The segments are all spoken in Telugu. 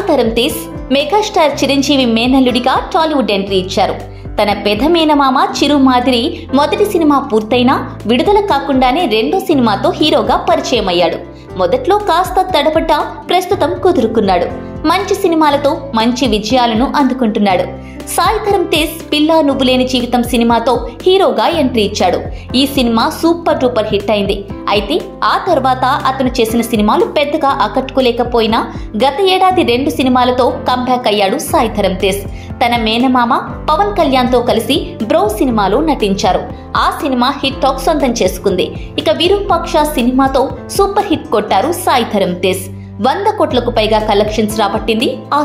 సాయి తేజ్ మెగాస్టార్ చిరంజీవి మేనల్లుడిగా టాలీవుడ్ ఎంట్రీ ఇచ్చారు. తన పెద్ద మేనమామ చిరు మాదిరి మొదటి సినిమా పూర్తయినా విడుదల కాకుండానే రెండో సినిమాతో హీరోగా పరిచయం అయ్యాడు. మొదట్లో కాస్త తడబడ్డా ప్రస్తుతం కుదురుకున్నాడు. మంచి సినిమాలతో మంచి విజయాలను అందుకుంటున్నాడు. సాయి తేజ్ పిల్లా నువ్వు లేని జీవితం సినిమాతో హీరోగా ఎంట్రీ ఇచ్చాడు. ఈ సినిమా సూపర్ డూపర్ హిట్ అయింది. అయితే ఆ తర్వాత అతను చేసిన సినిమాలు పెద్దగా ఆకట్టుకోలేకపోయినా గత ఏడాది 2 సినిమాలతో కంబ్యాక్ అయ్యాడు సాయి తేజ్. తన మేనమామ పవన్ కళ్యాణ్ తో కలిసి బ్రో సినిమాలో నటించారు. ఆ సినిమా హిట్ టాక్ సొంతం చేసుకుంది. ఇక విరూపాక్ష సినిమాతో సూపర్ హిట్ కొట్టారు సాయి తేజ్. 100 కోట్లకు పైగా కలెక్షన్స్ రాబట్టింది ఆ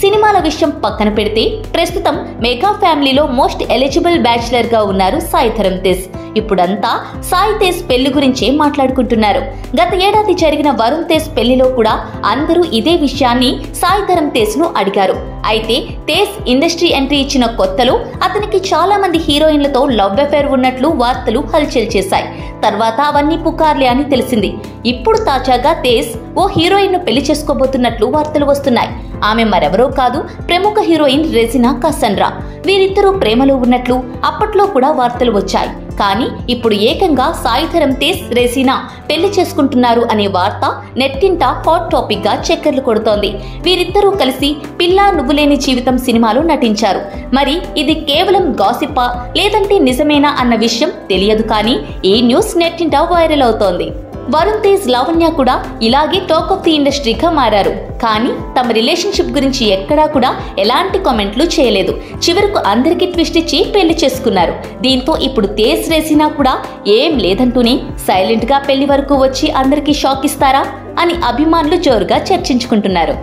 సినిమాల విషయం పక్కన పెడితే ప్రస్తుతం మెగా ఫ్యామిలీలో మోస్ట్ ఎలిజిబుల్ బ్యాచిలర్ గా ఉన్నారు సాయి తేజ్. ఇప్పుడంతా సాయి తేజ్ పెళ్లి గురించే మాట్లాడుకుంటున్నారు. గత ఏడాది జరిగిన వరుణ్ తేజ్ పెళ్లిలో కూడా అందరూ ఇదే విషయాన్ని సాయి తేజ్ ను అడిగారు. అయితే తేజ్ ఇండస్ట్రీ ఎంట్రీ ఇచ్చిన కొత్తలో అతనికి చాలా మంది హీరోయిన్లతో లవ్ అఫేర్ ఉన్నట్లు వార్తలు హల్చల్ చేశాయి. తర్వాత అవన్నీ పుకార్లే అని తెలిసింది. ఇప్పుడు తాజాగా తేజ్ ఓ హీరోయిన్ ను పెళ్లి చేసుకోబోతున్నట్లు వార్తలు వస్తున్నాయి. ఆమె మరెవరో కాదు, ప్రముఖ హీరోయిన్ రెజినా కసండ్రా. వీరిద్దరూ ప్రేమలో ఉన్నట్లు అప్పట్లో కూడా వార్తలు వచ్చాయి. కానీ ఇప్పుడు ఏకంగా సాయి తేజ్ రెజినా పెళ్లి చేసుకుంటున్నారు అనే వార్త నెట్టింట హాట్ టాపిక్ గా చక్కర్లు కొడుతోంది. వీరిద్దరూ కలిసి పిల్లా నువ్వు లేని జీవితం సినిమాలో నటించారు. మరి ఇది కేవలం గాసిప్పా లేదంటే నిజమేనా అన్న విషయం తెలియదు. కానీ ఈ న్యూస్ నెట్టింట వైరల్ అవుతోంది. వరుణ్ తేజ్ లావణ్య కూడా ఇలాగే టాక్ ఆఫ్ ది ఇండస్ట్రీగా మారారు. కానీ తమ రిలేషన్షిప్ గురించి ఎక్కడా కూడా ఎలాంటి కామెంట్లు చేయలేదు. చివరకు అందరికీ ట్విస్ట్ ఇచ్చి పెళ్లి చేసుకున్నారు. దీంతో ఇప్పుడు తేజ్ రెజినా కూడా ఏం లేదంటూనే సైలెంట్ గా పెళ్లి వరకు వచ్చి అందరికీ షాక్ ఇస్తారా అని అభిమానులు జోరుగా చర్చించుకుంటున్నారు.